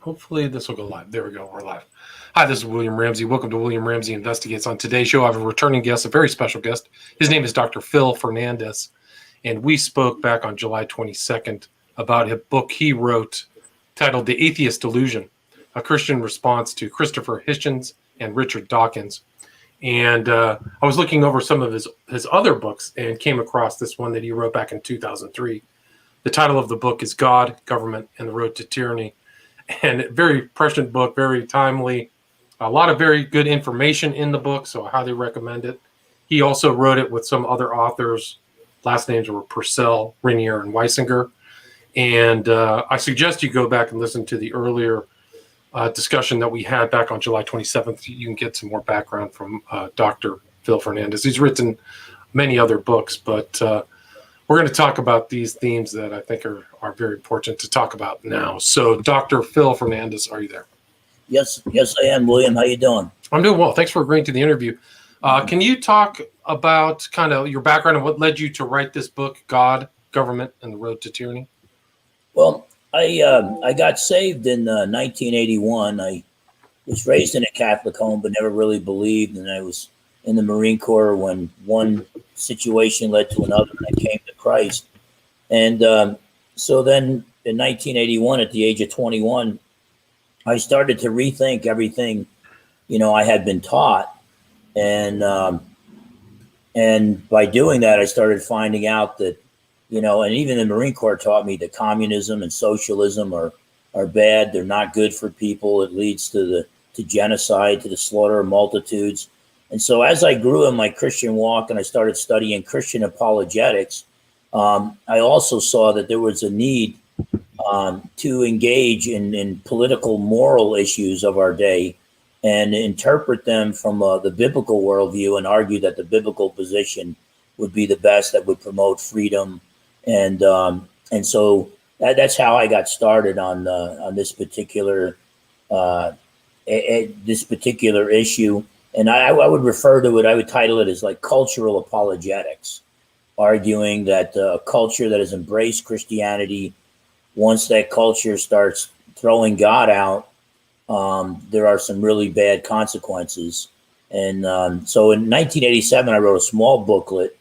Hopefully this will go live. There we go. We're live. Hi, this is William Ramsey. Welcome to William Ramsey Investigates. On today's show, I have a returning guest, a very special guest. His name is Dr. Phil Fernandes, and we spoke back on July 22nd about a book he wrote titled The Atheist Delusion, a Christian response to Christopher Hitchens and Richard Dawkins. And I was looking over some of his other books and came across this one that he wrote back in 2003. The title of the book is God, Government, and the Road to Tyranny. And very prescient book, very timely. A lot of very good information in the book, so I highly recommend it. He also wrote it with some other authors. Last names were Purcell, Rainier, and Weisinger. And I suggest you go back and listen to the earlier discussion that we had back on July 27th. You can get some more background from Dr. Phil Fernandes. He's written many other books, but we're going to talk about these themes that I think are very important to talk about now. So, Dr. Phil Fernandes, are you there? Yes, I am, William. How you doing? I'm doing well. Thanks for agreeing to the interview. Can you talk about kind of your background and what led you to write this book, God, Government, and the Road to Tyranny? Well, I got saved in 1981. I was raised in a Catholic home, but never really believed, and I was in the Marine Corps when one situation led to another, and I came to Christ. And so then in 1981, at the age of 21, I started to rethink everything, I had been taught. And by doing that, I started finding out that, and even the Marine Corps taught me that communism and socialism are bad. They're not good for people. It leads to genocide, to the slaughter of multitudes. And so as I grew in my Christian walk and I started studying Christian apologetics, I also saw that there was a need to engage in political moral issues of our day and interpret them from the biblical worldview and argue that the biblical position would be the best that would promote freedom. And so that's how I got started on this particular issue. And I would refer to it, I would title it as like cultural apologetics, arguing that a culture that has embraced Christianity, once that culture starts throwing God out, there are some really bad consequences. And so in 1987, I wrote a small booklet,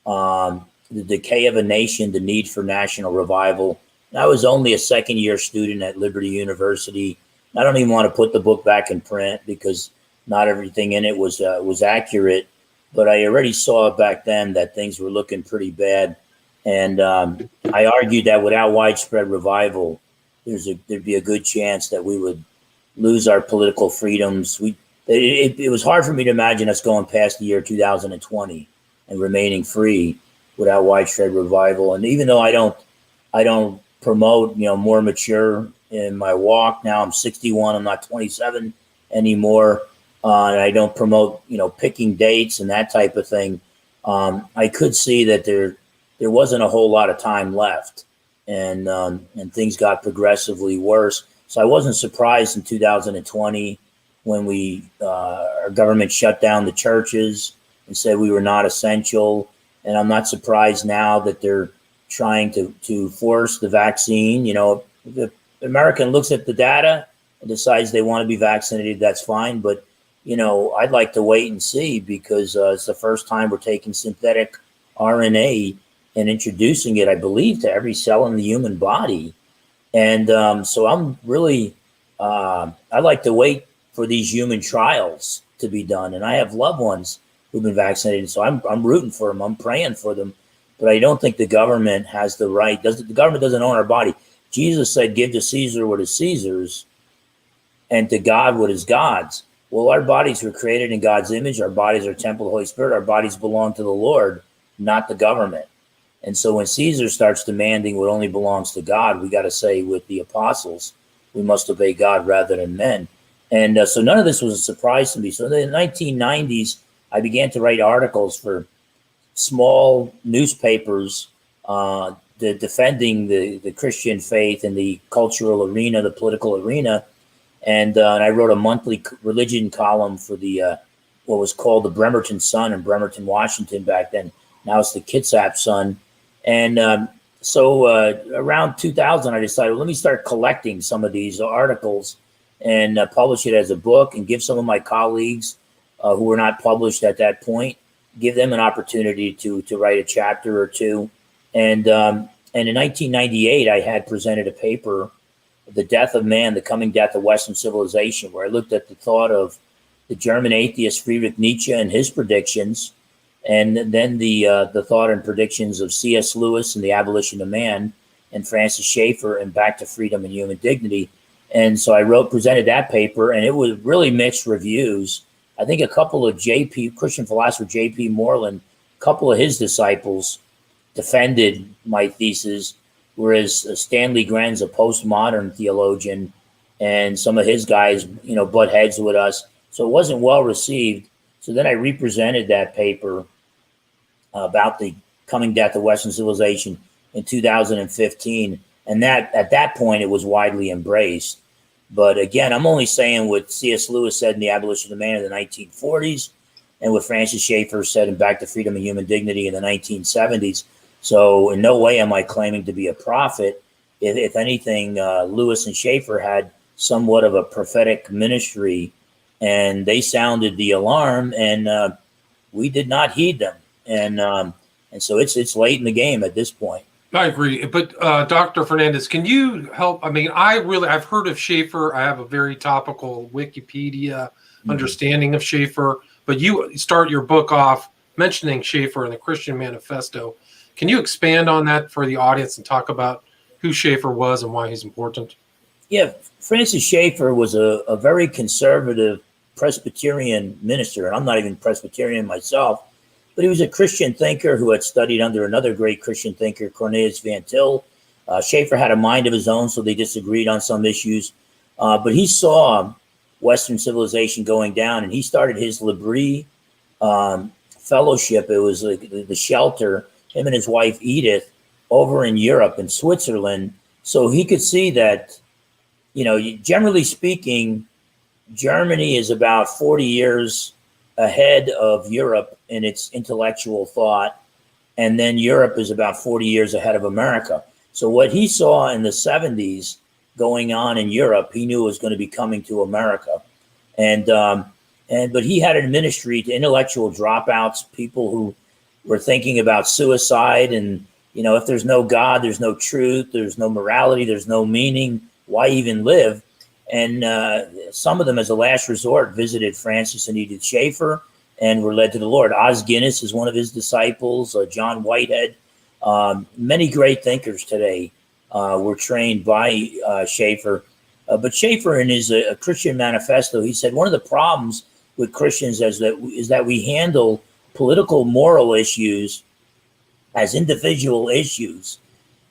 The Decay of a Nation, The Need for National Revival. And I was only a second-year student at Liberty University. I don't even want to put the book back in print because not everything in it was accurate, but I already saw back then that things were looking pretty bad. And I argued that without widespread revival, there'd be a good chance that we would lose our political freedoms. It was hard for me to imagine us going past the year 2020 and remaining free without widespread revival. And even though I don't promote, more mature in my walk. Now I'm 61. I'm not 27 anymore. And I don't promote, picking dates and that type of thing. I could see that there wasn't a whole lot of time left, and things got progressively worse. So I wasn't surprised in 2020 when our government shut down the churches and said we were not essential. And I'm not surprised now that they're trying to force the vaccine. If the American looks at the data and decides they want to be vaccinated, that's fine. But I'd like to wait and see because it's the first time we're taking synthetic RNA and introducing it, I believe, to every cell in the human body. And so I'm really, I like to wait for these human trials to be done. And I have loved ones who've been vaccinated, so I'm rooting for them. I'm praying for them. But I don't think the government has the right. The government doesn't own our body. Jesus said, give to Caesar what is Caesar's and to God what is God's. Well, our bodies were created in God's image. Our bodies are temple of the Holy Spirit. Our bodies belong to the Lord, not the government. And so when Caesar starts demanding what only belongs to God, we got to say with the apostles, we must obey God rather than men. And so none of this was a surprise to me. So in the 1990s, I began to write articles for small newspapers defending the Christian faith in the cultural arena, the political arena. And I wrote a monthly religion column for the what was called the Bremerton Sun in Bremerton, Washington back then. Now it's the Kitsap Sun. And So around 2000, I decided, well, let me start collecting some of these articles and publish it as a book, and give some of my colleagues who were not published at that point, give them an opportunity to write a chapter or two. And in 1998, I had presented a paper, "The Death of Man, the Coming Death of Western Civilization," where I looked at the thought of the German atheist Friedrich Nietzsche and his predictions, and then the thought and predictions of C.S. Lewis and the Abolition of Man, and Francis Schaefer and Back to Freedom and Human Dignity. And so I presented that paper, and it was really mixed reviews. I think a couple of Christian philosopher J.P. Moreland, a couple of his disciples defended my thesis, whereas Stanley Gren's a postmodern theologian, and some of his guys, butt heads with us. So it wasn't well received. So then I represented that paper about the coming death of Western civilization in 2015. And that at that point, it was widely embraced. But again, I'm only saying what C.S. Lewis said in The Abolition of Man in the 1940s, and what Francis Schaefer said in Back to Freedom and Human Dignity in the 1970s. So in no way am I claiming to be a prophet. If anything, Lewis and Schaefer had somewhat of a prophetic ministry, and they sounded the alarm, and we did not heed them. And so it's late in the game at this point. I agree. But Dr. Fernandes, can you help? I mean, I've heard of Schaefer. I have a very topical Wikipedia understanding of Schaefer, but you start your book off mentioning Schaefer in the Christian Manifesto. Can you expand on that for the audience and talk about who Schaefer was and why he's important? Yeah, Francis Schaefer was a very conservative Presbyterian minister, and I'm not even Presbyterian myself, but he was a Christian thinker who had studied under another great Christian thinker, Cornelius Van Til. Schaefer had a mind of his own, so they disagreed on some issues, but he saw Western civilization going down, and he started his L'Abri fellowship. It was like the shelter, him and his wife Edith, over in Europe, in Switzerland. So he could see that, generally speaking, Germany is about 40 years ahead of Europe in its intellectual thought, and then Europe is about 40 years ahead of America. So what he saw in the 70s going on in Europe, he knew was going to be coming to America. But he had a ministry to intellectual dropouts, people who were thinking about suicide, and if there's no God, there's no truth, there's no morality, there's no meaning, why even live? And some of them, as a last resort, visited Francis and Edith Schaefer and were led to the Lord. Os Guinness is one of his disciples, John Whitehead. Many great thinkers today were trained by Schaefer. But Schaefer, in his Christian Manifesto, he said one of the problems with Christians is that we handle political moral issues as individual issues,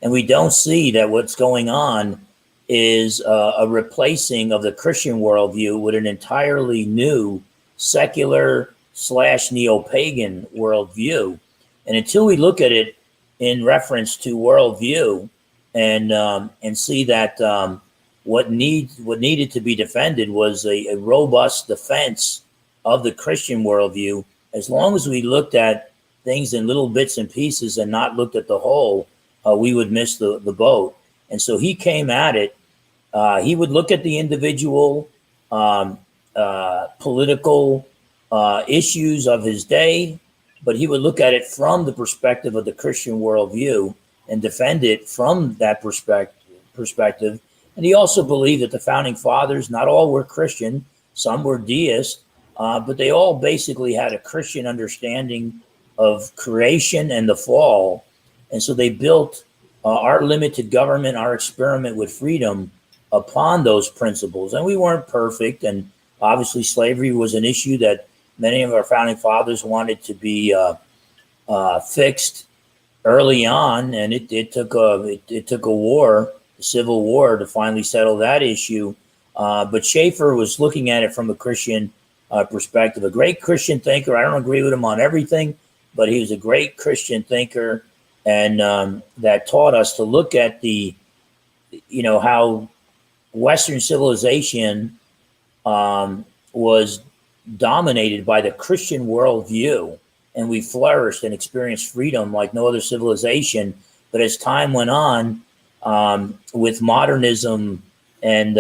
and we don't see that what's going on is a replacing of the Christian worldview with an entirely new secular / neo-pagan worldview. And until we look at it in reference to worldview and see that what needed to be defended was a robust defense of the Christian worldview, as long as we looked at things in little bits and pieces and not looked at the whole, we would miss the boat. And so he came at it. He would look at the individual political issues of his day, but he would look at it from the perspective of the Christian worldview and defend it from that perspective. And he also believed that the founding fathers, not all were Christian, some were deists, but they all basically had a Christian understanding of creation and the fall. And so they built our limited government, our experiment with freedom, upon those principles. And we weren't perfect, and obviously slavery was an issue that many of our founding fathers wanted to be fixed early on, and it took a war, a civil war, to finally settle that issue. But Schaefer was looking at it from a Christian perspective, a great Christian thinker. I don't agree with him on everything, but he was a great Christian thinker, and that taught us to look at how Western civilization was dominated by the Christian worldview, and we flourished and experienced freedom like no other civilization But as time went on, with modernism and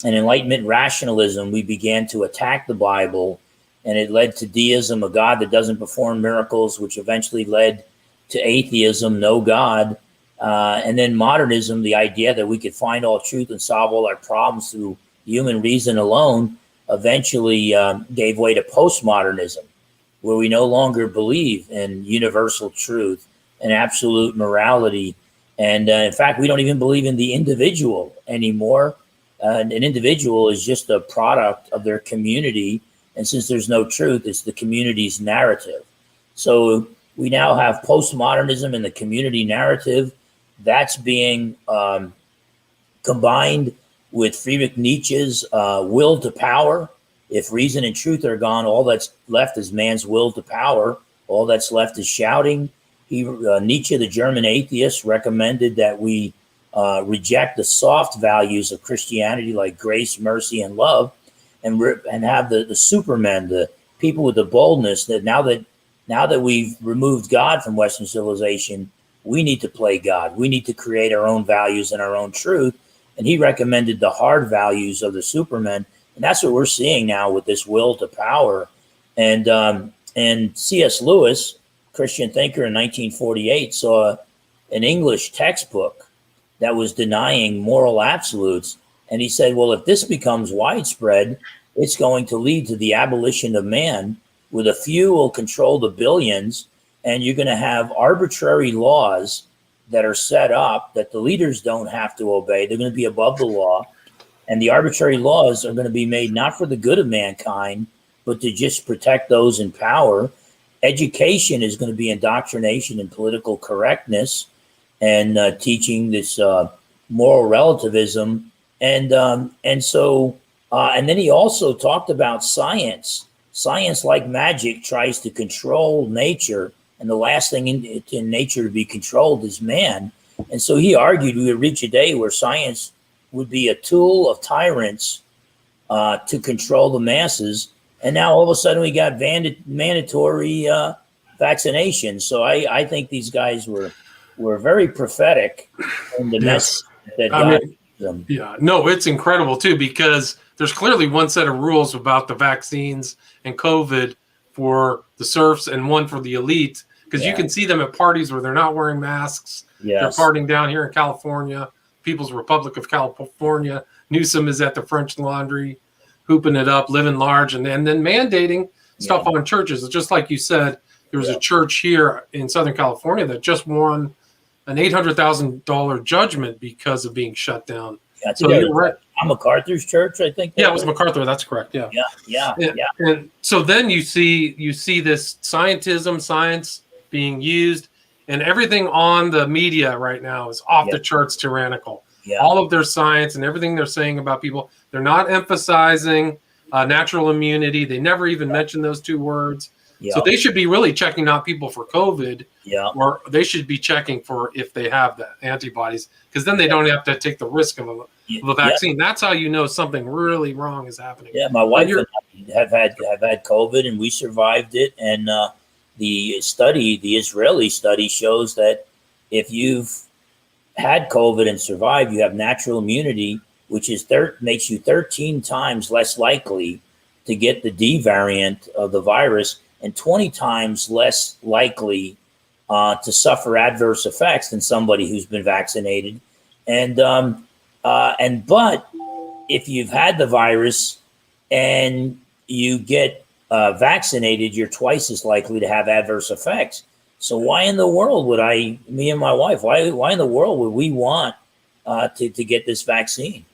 Enlightenment rationalism, we began to attack the Bible, and it led to deism, a God that doesn't perform miracles, which eventually led to atheism, no God. And then modernism, the idea that we could find all truth and solve all our problems through human reason alone, eventually gave way to postmodernism, where we no longer believe in universal truth and absolute morality. And in fact, we don't even believe in the individual anymore. An individual is just a product of their community. And since there's no truth, it's the community's narrative. So we now have postmodernism and the community narrative that's being combined with Friedrich Nietzsche's will to power. If reason and truth are gone, all that's left is man's will to power. All that's left is shouting. Nietzsche, the German atheist, recommended that we reject the soft values of Christianity like grace, mercy, and love, and have the supermen, the people with the boldness that now that we've removed God from Western civilization, we need to play God. We need to create our own values and our own truth. And he recommended the hard values of the supermen. And that's what we're seeing now with this will to power. And C.S. Lewis, Christian thinker in 1948, saw an English textbook that was denying moral absolutes. And he said, well, if this becomes widespread, it's going to lead to the abolition of man, with a few will control the billions, and you're going to have arbitrary laws that are set up that the leaders don't have to obey. They're going to be above the law. And the arbitrary laws are going to be made not for the good of mankind, but to just protect those in power. Education is going to be indoctrination and political correctness, and teaching this moral relativism. And then he also talked about science. Science, like magic, tries to control nature, and the last thing in nature to be controlled is man. And so he argued we would reach a day where science would be a tool of tyrants to control the masses. And now all of a sudden we got mandatory vaccinations. So I think these guys were very prophetic in the message that God gave them. Yeah, no, it's incredible too, because there's clearly one set of rules about the vaccines and COVID for the serfs and one for the elite, because you can see them at parties where they're not wearing masks. Yes. They're partying down here in California, People's Republic of California. Newsom is at the French Laundry, hooping it up, living large, and then mandating stuff on churches. It's just like you said, there was a church here in Southern California that just won an $800,000 judgment because of being shut down. Yeah, so you're right. MacArthur's church, I think. Yeah, it was MacArthur. That's correct. Yeah. And so then you see this scientism, science being used, and everything on the media right now is off the charts tyrannical. Yeah. All of their science and everything they're saying about people, they're not emphasizing natural immunity. They never even mention those two words. Yeah. So they should be really checking out people for COVID, or they should be checking for if they have the antibodies, because then they don't have to take the risk of a vaccine. That's how you know something really wrong is happening. Yeah, my wife and I have had COVID, and we survived it. And the Israeli study shows that if you've had COVID and survived, you have natural immunity, which is makes you 13 times less likely to get the D variant of the virus, and 20 times less likely to suffer adverse effects than somebody who's been vaccinated. But if you've had the virus and you get vaccinated, you're twice as likely to have adverse effects. So why in the world would me and my wife, why in the world would we want to get this vaccine?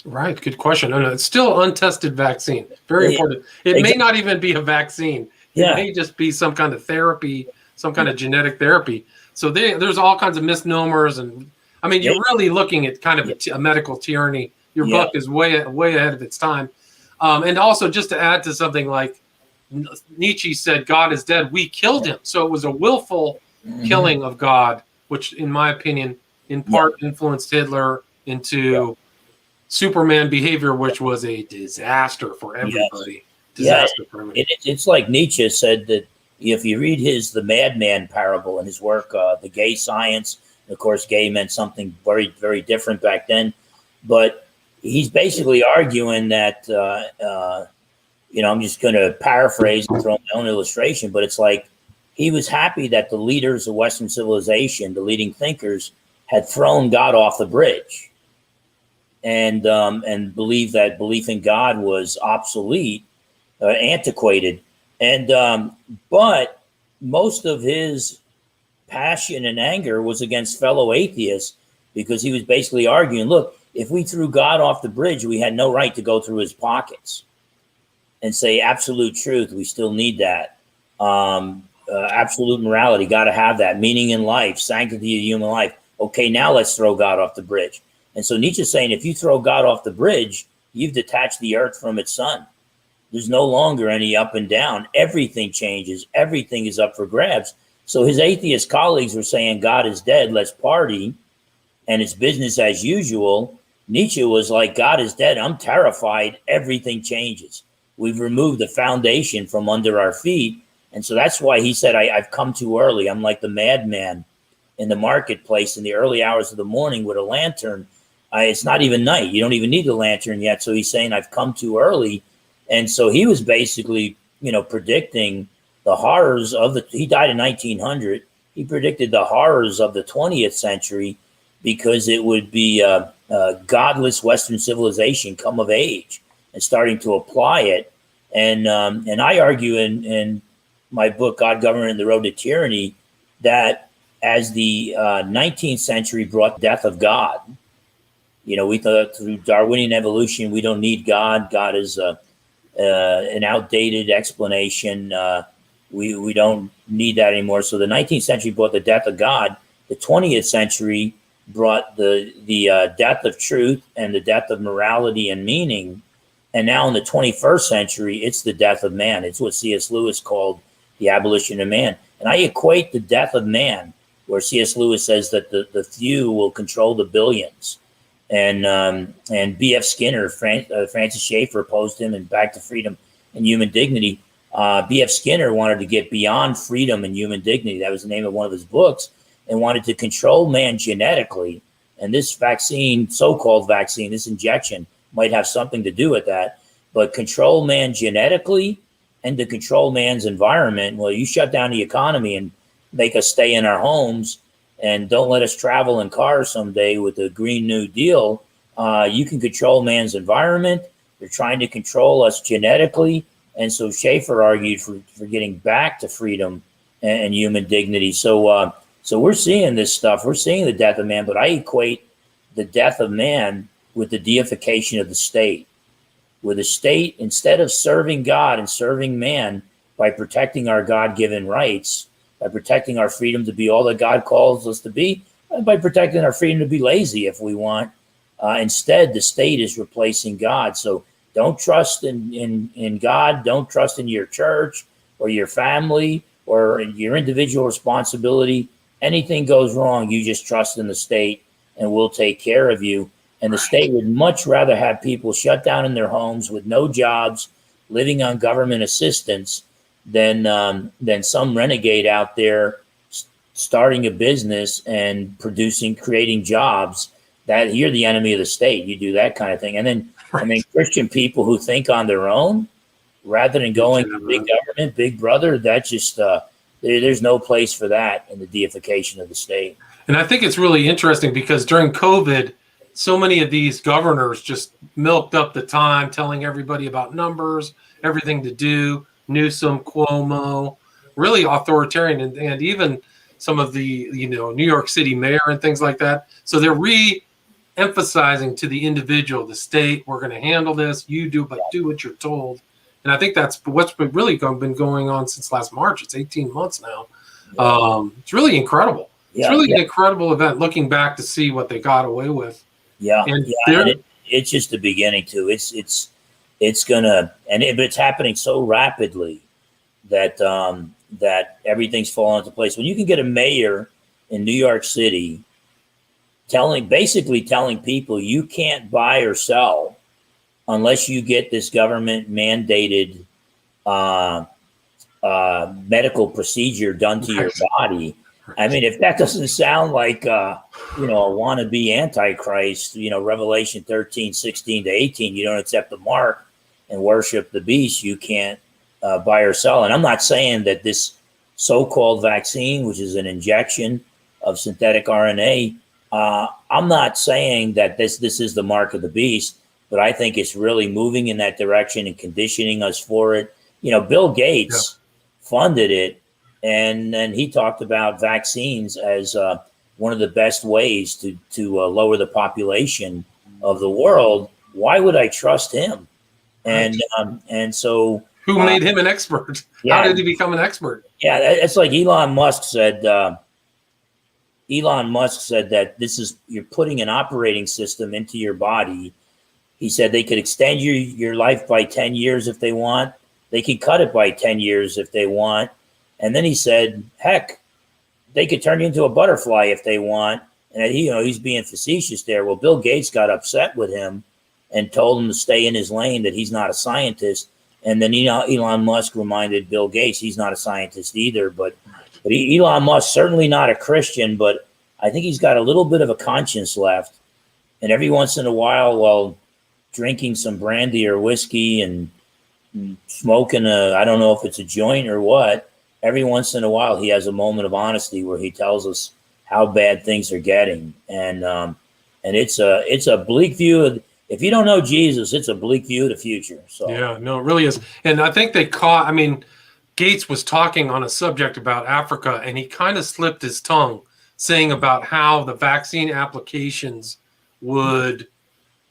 Right. Good question. No, it's still untested vaccine. Very important. It may not even be a vaccine. It may just be some kind of therapy, some kind of genetic therapy. So there's all kinds of misnomers. And I mean, you're really looking at kind of a medical tyranny. Your book is way ahead of its time. And also, just to add to something like Nietzsche said, God is dead. We killed him. So it was a willful killing of God, which, in my opinion, in part influenced Hitler into Superman behavior, which was a disaster for everybody. Disaster for everybody. It's like Nietzsche said that if you read the Madman parable in his work, The Gay Science Of course, gay meant something very, very different back then. But he's basically arguing that, I'm just going to paraphrase and throw my own illustration, but it's like he was happy that the leaders of Western civilization, the leading thinkers, had thrown God off the bridge, and believed that belief in God was obsolete, antiquated, and but most of his passion and anger was against fellow atheists, because he was basically arguing, look, if we threw God off the bridge, we had no right to go through his pockets and say absolute truth. We still need that. Absolute morality, got to have that. Meaning in life, sanctity of human life. Okay, now let's throw God off the bridge. And so Nietzsche's saying, if you throw God off the bridge, you've detached the earth from its sun. There's no longer any up and down. Everything changes. Everything is up for grabs. So his atheist colleagues were saying, God is dead, let's party, and it's business as usual. Nietzsche was like, God is dead, I'm terrified, everything changes. We've removed the foundation from under our feet. And so that's why he said, I've come too early. I'm like the madman in the marketplace in the early hours of the morning with a lantern. It's not even night. You don't even need the lantern yet. So he's saying, I've come too early. And so he was basically, predicting the horrors of he died in 1900. He predicted the horrors of the 20th century, because it would be godless Western civilization come of age and starting to apply it. And I argue in my book, God, Government, and the Road to Tyranny, that as the 19th century brought death of God, we thought through Darwinian evolution, we don't need God. God is an outdated explanation. We don't need that anymore. So the 19th century brought the death of God. The 20th century brought the death of truth and the death of morality and meaning. And now in the 21st century, it's the death of man. It's what C.S. Lewis called the abolition of man. And I equate the death of man, where C.S. Lewis says that the few will control the billions. And B.F. Skinner, Francis Schaefer opposed him in Back to Freedom and Human Dignity. B.F. Skinner wanted to get beyond freedom and human dignity. That was the name of one of his books, and wanted to control man genetically. And this vaccine, so-called vaccine, this injection, might have something to do with that. But control man genetically and to control man's environment. Well, you shut down the economy and make us stay in our homes and don't let us travel in cars someday with the Green New Deal. You can control man's environment. They're trying to control us genetically. And so Schaefer argued for getting back to freedom and human dignity. So we're seeing this stuff. We're seeing the death of man, but I equate the death of man with the deification of the state, where the state, instead of serving God and serving man by protecting our God-given rights, by protecting our freedom to be all that God calls us to be, and by protecting our freedom to be lazy if we want, instead the state is replacing God. So don't trust in God. Don't trust in your church or your family or your individual responsibility. Anything goes wrong, you just trust in the state and we'll take care of you. And the state would much rather have people shut down in their homes with no jobs, living on government assistance, than some renegade out there starting a business and creating jobs. That you're the enemy of the state. You do that kind of thing. And then, Christian people who think on their own, rather than going to big government, big brother, that's just, there's no place for that in the deification of the state. And I think it's really interesting because during COVID, so many of these governors just milked up the time, telling everybody about numbers, everything to do, Newsom, Cuomo, really authoritarian, and even some of the, New York City mayor and things like that. So they're re-emphasizing to the individual, the state, we're going to handle this, you do, but do what you're told. And I think that's what's been going on since last March. It's 18 months now. It's really incredible. It's really an incredible event, looking back to see what they got away with. And it's just the beginning too. It's gonna, but it's happening so rapidly that that everything's falling into place. When you can get a mayor in New York City basically telling people you can't buy or sell unless you get this government mandated medical procedure done to your body, I mean, if that doesn't sound like, a wannabe Antichrist, Revelation 13, 16 to 18, you don't accept the mark and worship the beast, you can't buy or sell. And I'm not saying that this so-called vaccine, which is an injection of synthetic RNA, I'm not saying that this is the mark of the beast, but I think it's really moving in that direction and conditioning us for it. Bill Gates funded it, and then he talked about vaccines as one of the best ways to lower the population of the world. Why would I trust him? And so who made him an expert? How did he become an expert? Yeah, it's like Elon Musk said. Elon Musk said that you're putting an operating system into your body. He said they could extend your life by 10 years if they want. They could cut it by 10 years if they want. And then he said, heck, they could turn you into a butterfly if they want. And he's being facetious there. Well, Bill Gates got upset with him and told him to stay in his lane, that he's not a scientist. And then Elon Musk reminded Bill Gates he's not a scientist either. But Elon Musk, certainly not a Christian, but I think he's got a little bit of a conscience left. And every once in a while, while drinking some brandy or whiskey and smoking I don't know if it's a joint or what, every once in a while he has a moment of honesty where he tells us how bad things are getting. And it's a bleak view. If you don't know Jesus, it's a bleak view of the future. So yeah, no, it really is. And I think Gates was talking on a subject about Africa, and he kind of slipped his tongue, saying about how the vaccine applications would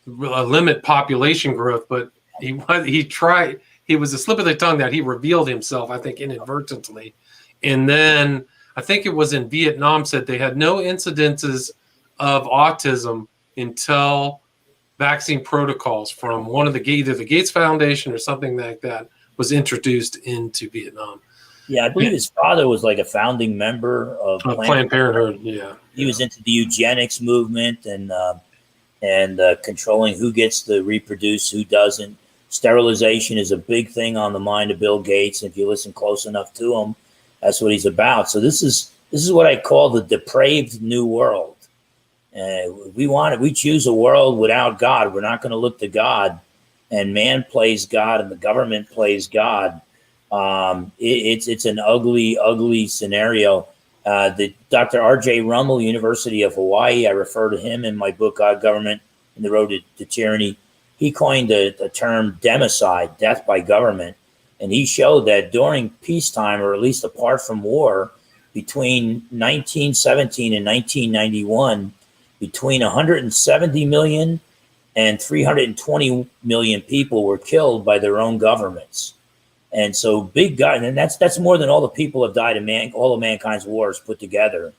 limit population growth, but he tried. It was a slip of the tongue that he revealed himself, I think, inadvertently. And then I think it was in Vietnam, said they had no incidences of autism until vaccine protocols from one of either the Gates Foundation or something like that was introduced into Vietnam. Yeah, I believe his father was like a founding member of Planned Parenthood. Yeah, he was into the eugenics movement and controlling who gets to reproduce, who doesn't. Sterilization is a big thing on the mind of Bill Gates. If you listen close enough to him, that's what he's about. So this is what I call the depraved new world. We choose a world without God. We're not going to look to God, and man plays God, and the government plays God. It's an ugly scenario. The Dr. R.J. Rummel, University of Hawaii, I refer to him in my book, God, Government, and the Road to Tyranny. He coined the term democide, death by government. And he showed that during peacetime, or at least apart from war, between 1917 and 1991, between 170 million and 320 million people were killed by their own governments. And so big God, and that's more than all the people have died in all of mankind's wars put together.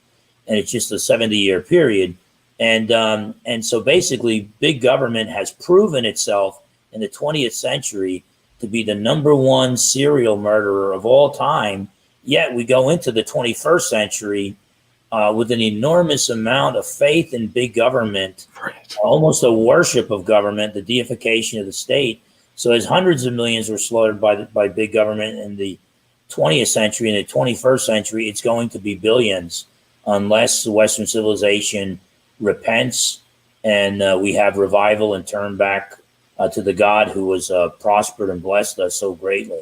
And it's just a 70-year period. And so basically big government has proven itself in the 20th century to be the number one serial murderer of all time. Yet we go into the 21st century with an enormous amount of faith in big government, almost a worship of government, the deification of the state. So as hundreds of millions were slaughtered by big government in the 20th century, in the 21st century, it's going to be billions unless the Western civilization repents and we have revival and turn back to the God who has prospered and blessed us so greatly.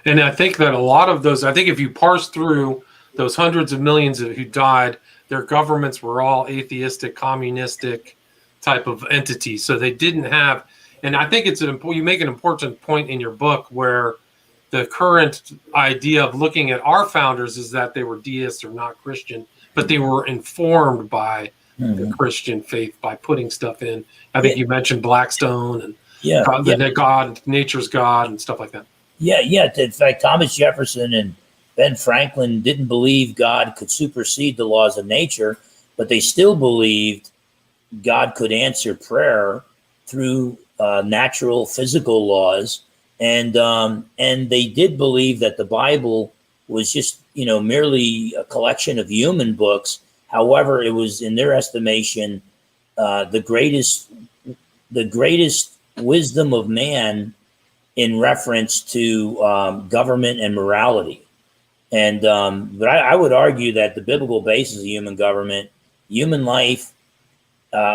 And I think that a lot of those, I think if you parse through those hundreds of millions who died, their governments were all atheistic, communistic type of entities. So they didn't have, and I think you make an important point in your book where the current idea of looking at our founders is that they were deists or not Christian, but they were informed by the Christian faith by putting stuff in. I think you mentioned Blackstone and God, nature's God and stuff like that. Yeah. In fact, Thomas Jefferson and Ben Franklin didn't believe God could supersede the laws of nature, but they still believed God could answer prayer through natural physical laws. And they did believe that the Bible was just, merely a collection of human books. However, it was, in their estimation, the greatest wisdom of man in reference to government and morality. And but I would argue that the biblical basis of human government, human life,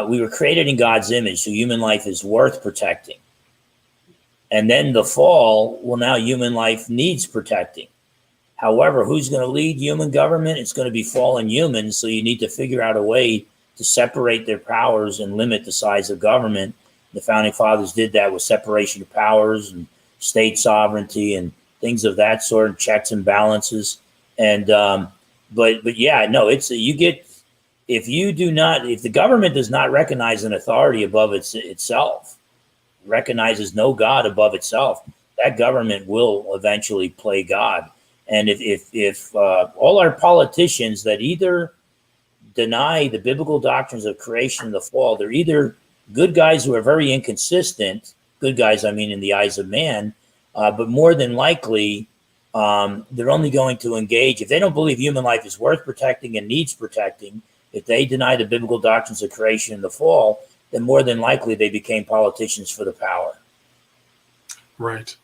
we were created in God's image, so human life is worth protecting. And then the fall, well, now human life needs protecting. However, who's going to lead human government? It's going to be fallen humans. So you need to figure out a way to separate their powers and limit the size of government. The founding fathers did that with separation of powers and state sovereignty and things of that sort, and checks and balances. And but yeah, no, it's you get if the government does not recognize an authority above itself, recognizes no God above itself, that government will eventually play God. And if all our politicians that either deny the biblical doctrines of creation and the fall, they're either good guys who are very inconsistent, good guys, I mean, in the eyes of man, but more than likely, they're only going to engage, if they don't believe human life is worth protecting and needs protecting, if they deny the biblical doctrines of creation and the fall, then more than likely they became politicians for the power. Right.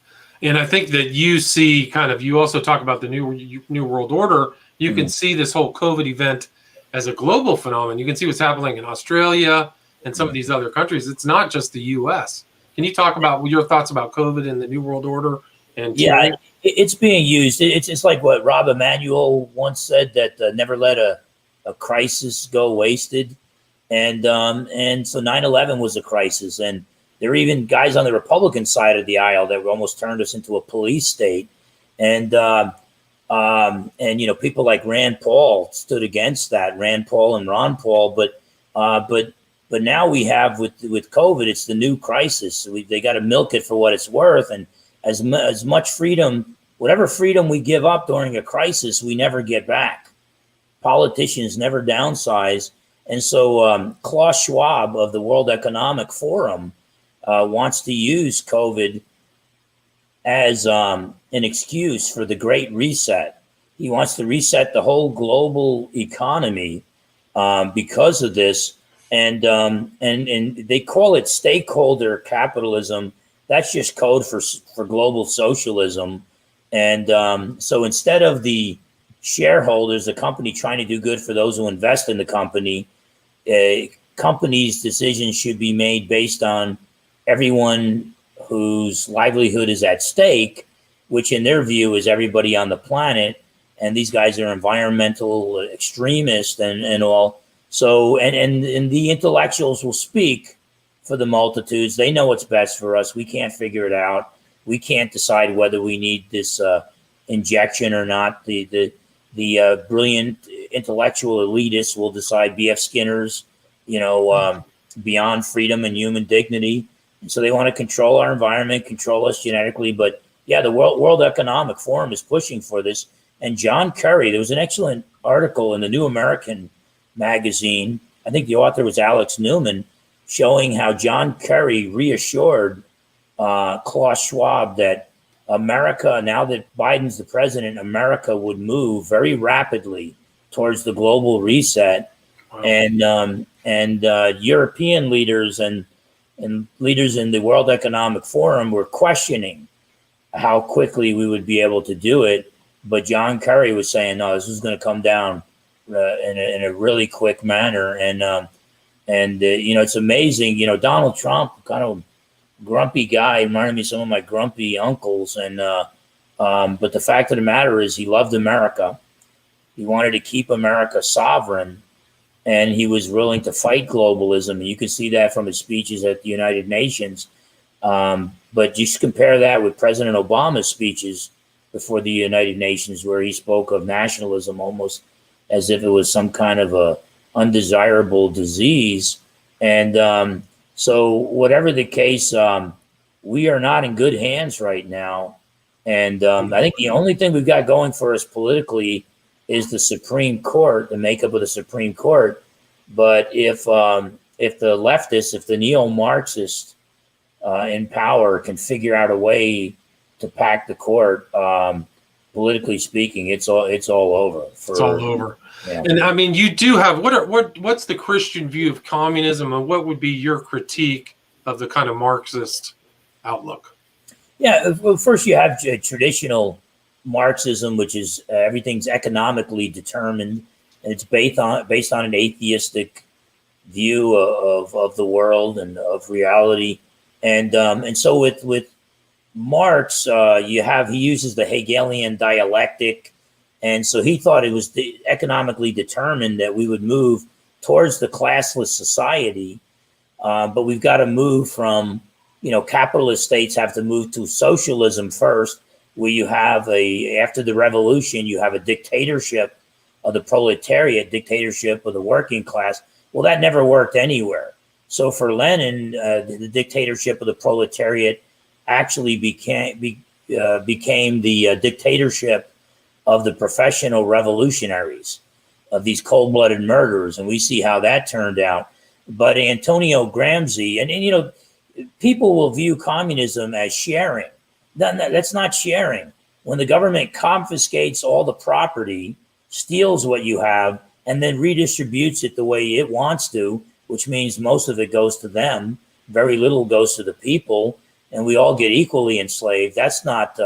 And I think that you see you also talk about the new world order. You can see this whole COVID event as a global phenomenon. You can see what's happening in Australia and some of these other countries. It's not just the U.S. Can you talk about your thoughts about COVID and the new world order? And yeah, it's being used. It's like what Rob Emanuel once said, that never let a crisis go wasted. And so 9/11 was a crisis. And there were even guys on the Republican side of the aisle that almost turned us into a police state. And people like Rand Paul stood against that, Rand Paul and Ron Paul. But now we have with COVID, it's the new crisis. They got to milk it for what it's worth. And as much freedom, whatever freedom we give up during a crisis, we never get back. Politicians never downsize. And so Klaus Schwab of the World Economic Forum wants to use COVID as an excuse for the Great Reset. He wants to reset the whole global economy because of this. And they call it stakeholder capitalism. That's just code for global socialism. And so instead of the shareholders, the company trying to do good for those who invest in the company, companies' decisions should be made based on everyone whose livelihood is at stake, which in their view is everybody on the planet. And these guys are environmental extremists and all. So, and the intellectuals will speak for the multitudes. They know what's best for us. We can't figure it out. We can't decide whether we need this injection or not. The brilliant intellectual elitists will decide. B.F. Skinner's, beyond freedom and human dignity. And so they want to control our environment, control us genetically. But yeah, the World Economic Forum is pushing for this. And John Kerry, there was an excellent article in the New American magazine. I think the author was Alex Newman, showing how John Kerry reassured Klaus Schwab that America, now that Biden's the president, America would move very rapidly towards the global reset. Wow. And European leaders and leaders in the World Economic Forum were questioning how quickly we would be able to do it. But John Kerry was saying, no, this is going to come down in a really quick manner. And it's amazing. Donald Trump, kind of grumpy guy, reminded me of some of my grumpy uncles. And but the fact of the matter is, he loved America. He wanted to keep America sovereign, and he was willing to fight globalism. And you can see that from his speeches at the United Nations. But just compare that with President Obama's speeches before the United Nations, where he spoke of nationalism almost as if it was some kind of a undesirable disease. And so whatever the case, we are not in good hands right now. And I think the only thing we've got going for us politically is the Supreme Court, the makeup of the Supreme Court. But if the leftists, if the neo-Marxists in power can figure out a way to pack the court, politically speaking, it's all over. It's all over. Yeah. And I mean, you do have what's the Christian view of communism, and what would be your critique of the kind of Marxist outlook? Yeah, well, first you have traditional Marxism, which is everything's economically determined, and it's based on an atheistic view of the world and of reality. And so with Marx, he uses the Hegelian dialectic, and so he thought it was economically determined that we would move towards the classless society, but we've got to move from, capitalist states have to move to socialism first, where you have after the revolution, you have a dictatorship of the proletariat, dictatorship of the working class. Well, that never worked anywhere. So for Lenin, the dictatorship of the proletariat actually became the dictatorship of the professional revolutionaries, of these cold-blooded murderers, and we see how that turned out. But Antonio Gramsci, and people will view communism as sharing. That's not sharing. When the government confiscates all the property, steals what you have, and then redistributes it the way it wants to, which means most of it goes to them, very little goes to the people, and we all get equally enslaved. That's not,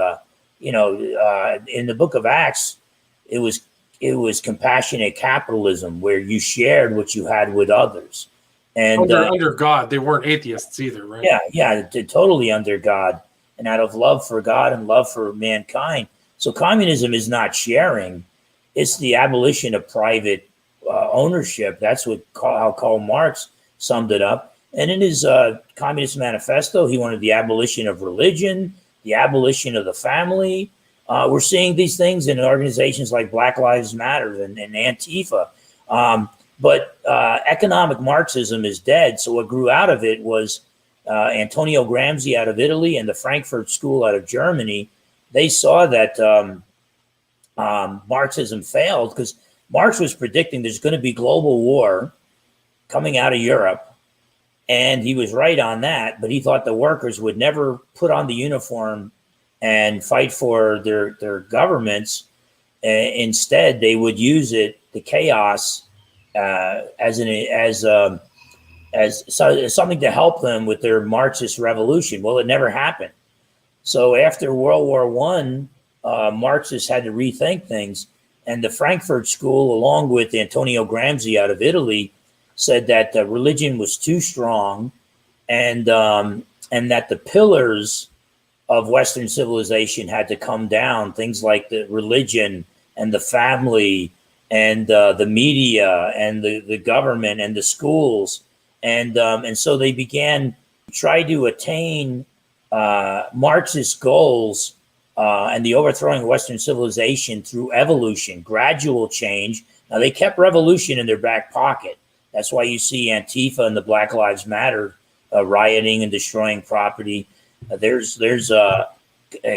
in the book of Acts, it was compassionate capitalism, where you shared what you had with others. And under God, they weren't atheists either, right? Yeah, totally under God, and out of love for God and love for mankind. So communism is not sharing; it's the abolition of private ownership. That's how Karl Marx summed it up. And in his Communist Manifesto, he wanted the abolition of religion, the abolition of the family. We're seeing these things in organizations like Black Lives Matter and Antifa. But economic Marxism is dead. So what grew out of it was Antonio Gramsci out of Italy and the Frankfurt School out of Germany. They saw that Marxism failed because Marx was predicting there's going to be global war coming out of Europe. And he was right on that, but he thought the workers would never put on the uniform and fight for their governments. Instead, they would use the chaos as something to help them with their Marxist revolution. Well, it never happened. So after World War I, Marxists had to rethink things, and the Frankfurt School, along with Antonio Gramsci out of Italy, said that religion was too strong, and that the pillars of Western civilization had to come down. Things like the religion and the family and the media and the government and the schools, and so they began to try to attain Marxist goals and the overthrowing of Western civilization through evolution, gradual change. Now they kept revolution in their back pocket. That's why you see Antifa and the Black Lives Matter rioting and destroying property. There's a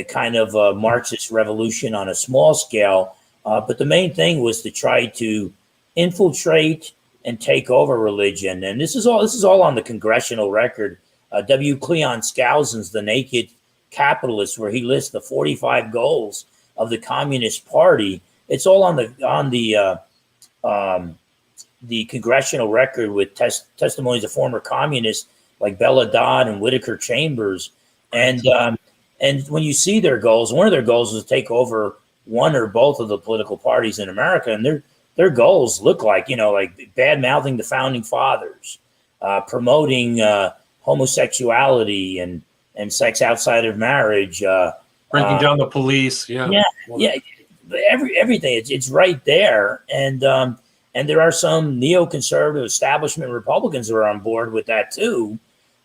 kind of a Marxist revolution on a small scale, but the main thing was to try to infiltrate and take over religion. And this is all on the congressional record. W. Cleon Skousen's The Naked Capitalist, where he lists the 45 goals of the Communist Party. It's all on the congressional record with testimonies of former communists like Bella Dodd and Whittaker Chambers. And when you see their goals, one of their goals was to take over one or both of the political parties in America. And their goals look like bad mouthing the founding fathers, promoting homosexuality and sex outside of marriage, breaking down the police. Yeah. Everything. It's right there. And there are some neoconservative establishment Republicans who are on board with that too.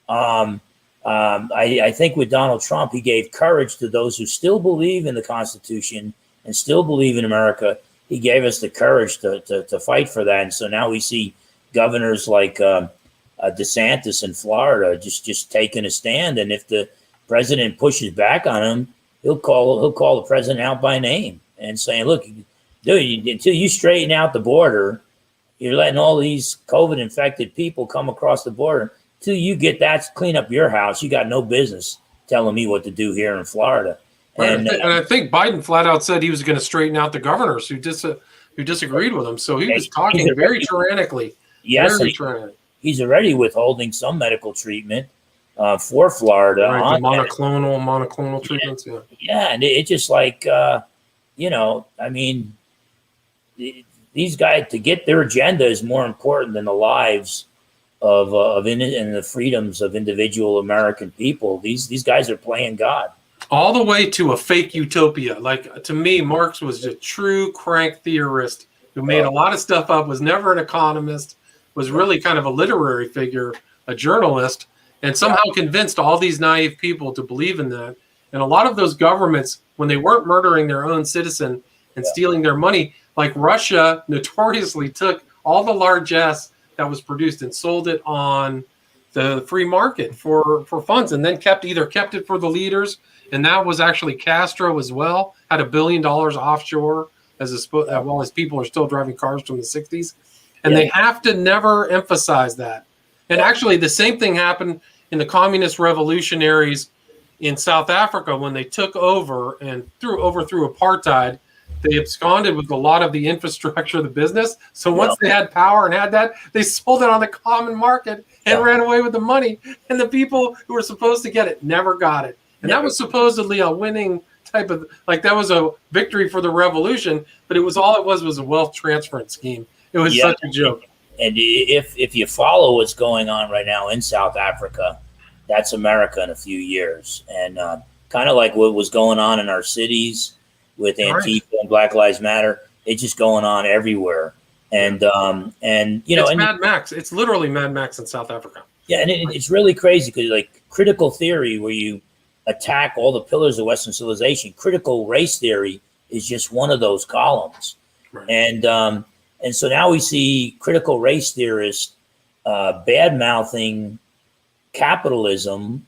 I think with Donald Trump, he gave courage to those who still believe in the Constitution and still believe in America. He gave us the courage to fight for that. And so now we see governors like DeSantis in Florida just taking a stand. And if the president pushes back on him, he'll call the president out by name and saying, look, dude, until you straighten out the border, you're letting all these COVID-infected people come across the border. Till you get that, clean up your house, you got no business telling me what to do here in Florida. And I think Biden flat out said he was going to straighten out the governors who disagreed with him. So he was talking very tyrannically. Yes, he's already withholding some medical treatment for Florida. Right, the monoclonal treatments. Yeah, and it's just like I mean, these guys, to get their agenda is more important than the lives and the freedoms of individual American people. These guys are playing God. All the way to a fake utopia. Like, to me, Marx was a true crank theorist who made a lot of stuff up, was never an economist, was really kind of a literary figure, a journalist, and somehow convinced all these naive people to believe in that. And a lot of those governments, when they weren't murdering their own citizen and stealing their money, like Russia notoriously took all the largesse that was produced and sold it on the free market for funds, and then kept it for the leaders. And that was actually Castro as well, had $1 billion offshore, well as people are still driving cars from the 60s. And they have to never emphasize that. And actually, the same thing happened in the communist revolutionaries in South Africa when they took over and overthrew apartheid. They absconded with a lot of the infrastructure of the business. So once they had power and had that, they sold it on the common market and ran away with the money. And the people who were supposed to get it never got it. And that was supposedly a winning type of, like, that was a victory for the revolution, but it was a wealth transference scheme. It was such a joke. And if you follow what's going on right now in South Africa, that's America in a few years. And kind of like what was going on in our cities with Antifa and Black Lives Matter, it's just going on everywhere. And it's Mad Max. It's literally Mad Max in South Africa. Yeah, and it's really crazy because, like, critical theory, where you attack all the pillars of Western civilization, critical race theory is just one of those columns. Right. And so now we see critical race theorists bad mouthing capitalism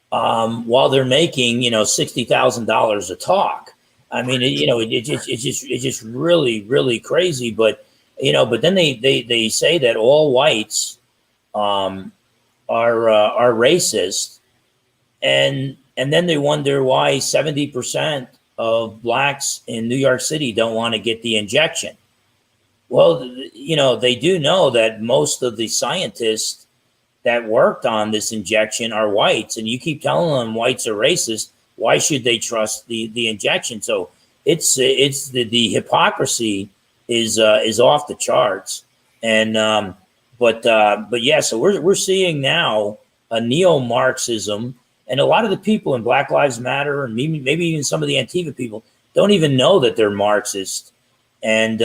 while they're making $60,000 a talk. I mean, it's just really crazy. But then they say that all whites are racist, and then they wonder why 70% of blacks in New York City don't want to get the injection. Well, they do know that most of the scientists that worked on this injection are whites, and you keep telling them whites are racist. Why should they trust the injection? So it's the hypocrisy is off the charts. And but yeah, so we're seeing now a neo-Marxism, and a lot of the people in Black Lives Matter, and maybe even some of the Antifa people, don't even know that they're Marxist. And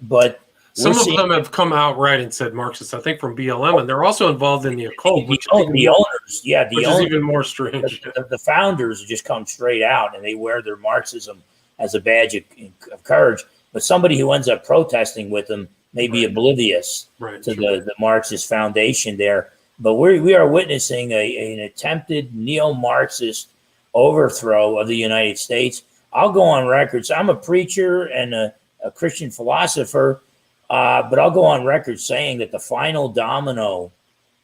but some of them have come out right and said Marxist, I think, from BLM, and they're also involved in the occult, which is even more strange. The founders just come straight out and they wear their Marxism as a badge of courage. But somebody who ends up protesting with them may be oblivious to the Marxist foundation there. But we are witnessing an attempted neo-Marxist overthrow of the United States. I'll go on record. So I'm a preacher and a Christian philosopher, but I'll go on record saying that the final domino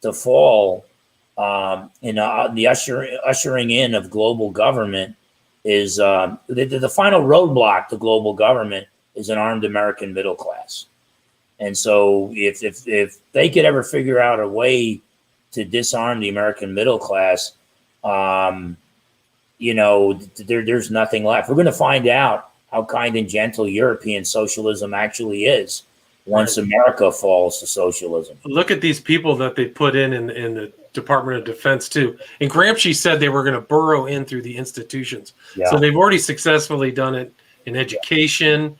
to fall in the ushering in of global government is the final roadblock to global government is an armed American middle class. And so if they could ever figure out a way to disarm the American middle class, there's nothing left. We're going to find out how kind and gentle European socialism actually is once America falls to socialism. Look at these people that they put in the Department of Defense too. And Gramsci said they were going to burrow in through the institutions. Yeah. So they've already successfully done it in education,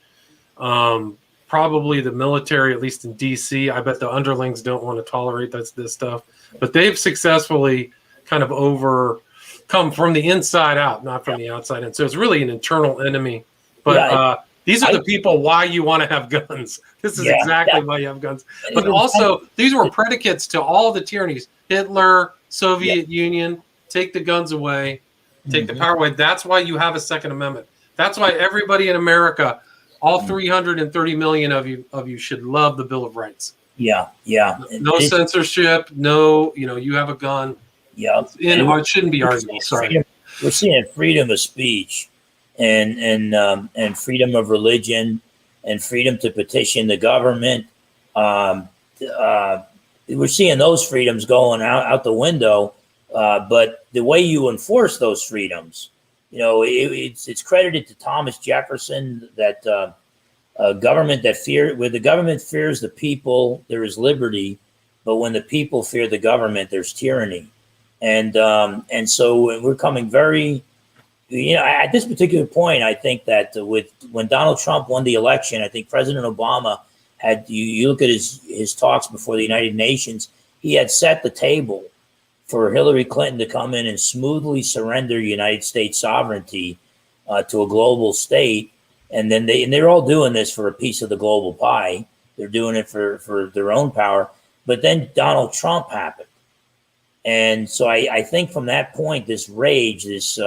probably the military, at least in DC. I bet the underlings don't want to tolerate this stuff, but they've successfully kind of overcome from the inside out, not from the outside in. So it's really an internal enemy. But these are the people why you want to have guns. This is exactly why you have guns. But also, these were predicates to all the tyrannies. Hitler, Soviet Union, take the guns away, take the power away. That's why you have a Second Amendment. That's why everybody in America, all 330 million of you should love the Bill of Rights. Yeah. No censorship, no, you have a gun. Yeah. It shouldn't be arguable. Sorry. We're seeing freedom of speech and freedom of religion and freedom to petition the government. We're seeing those freedoms going out the window. But the way you enforce those freedoms It's credited to Thomas Jefferson that a government where the government fears the people, there is liberty, but when the people fear the government, there's tyranny. And so we're coming very, at this particular point, I think that when Donald Trump won the election, I think President Obama had, you look at his talks before the United Nations, he had set the table for Hillary Clinton to come in and smoothly surrender United States sovereignty to a global state. And then they're all doing this for a piece of the global pie. They're doing it for their own power. But then Donald Trump happened. And so I think from that point, this rage, this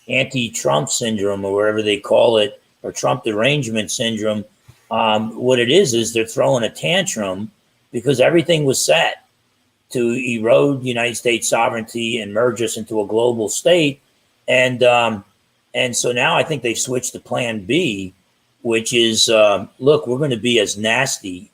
anti-Trump syndrome, or whatever they call it, or Trump derangement syndrome, what it is they're throwing a tantrum because everything was set to erode United States sovereignty and merge us into a global state. And so now I think they've switched to plan B, which is, look, we're going to be as nasty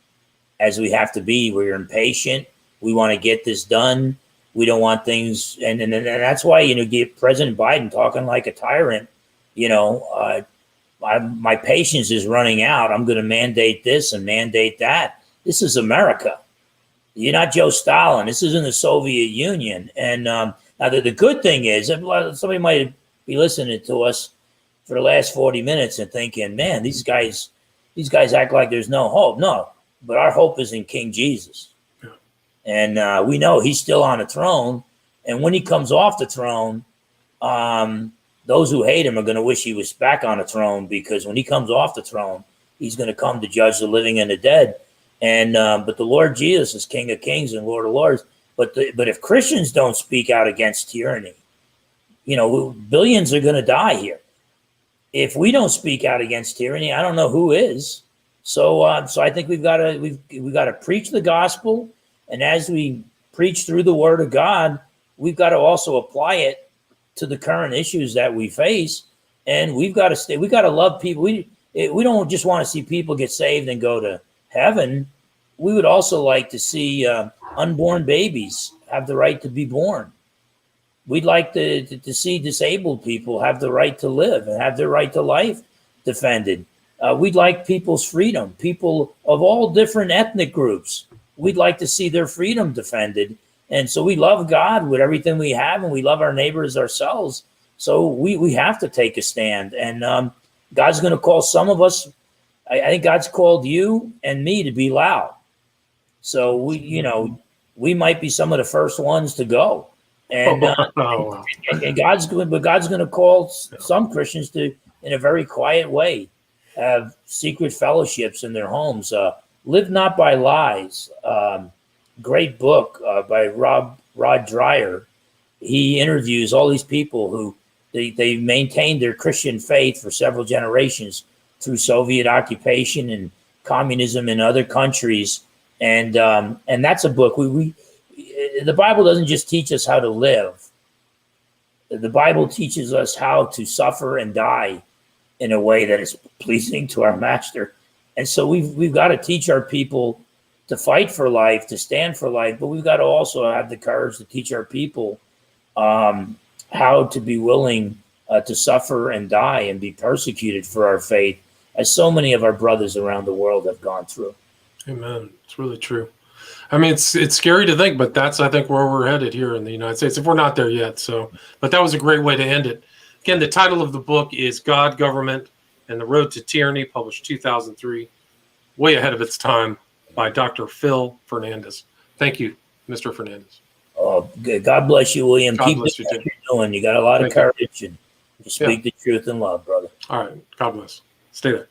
as we have to be. We're impatient. We want to get this done. We don't want things. And that's why, get President Biden talking like a tyrant. My patience is running out. I'm going to mandate this and mandate that. This is America. You're not Joe Stalin. This isn't the Soviet Union. And now the good thing is, somebody might be listening to us for the last 40 minutes and thinking, man, these guys act like there's no hope. No, but our hope is in King Jesus. Yeah. And we know he's still on the throne. And when he comes off the throne, those who hate him are going to wish he was back on the throne, because when he comes off the throne, he's going to come to judge the living and the dead. And but the Lord Jesus is King of Kings and Lord of Lords. But if Christians don't speak out against tyranny, billions are going to die here. If we don't speak out against tyranny, I don't know who is. So I think we've got to preach the gospel, and as we preach through the Word of God, we've got to also apply it to the current issues that we face. And we've got to love people. We don't just want to see people get saved and go to heaven. We would also like to see unborn babies have the right to be born. We'd like to see disabled people have the right to live and have their right to life defended. We'd like people's freedom, people of all different ethnic groups. We'd like to see their freedom defended. And so we love God with everything we have, and we love our neighbors ourselves. So we have to take a stand. And God's going to call some of us. I think God's called you and me to be loud. So we might be some of the first ones to go. And and God's going to call some Christians to, in a very quiet way, have secret fellowships in their homes. Live Not by Lies. Great book by Rod Dreher. He interviews all these people who they maintained their Christian faith for several generations through Soviet occupation and communism in other countries. And that's a book. The Bible doesn't just teach us how to live. The Bible teaches us how to suffer and die in a way that is pleasing to our Master. And so we've got to teach our people to fight for life, to stand for life, but we've got to also have the courage to teach our people how to be willing to suffer and die and be persecuted for our faith, as so many of our brothers around the world have gone through. Amen. It's really true. I mean, it's scary to think, but that's, I think, where we're headed here in the United States, if we're not there yet. So, but that was a great way to end it. Again, the title of the book is God, Government, and the Road to Tyranny, published 2003, way ahead of its time, by Dr. Phil Fernandes. Thank you, Mr. Fernandes. Oh, God bless you, William. God Keep bless doing you, what you're doing. You got a lot of courage, and you speak Yeah. the truth in love, brother. All right. God bless. Stay there.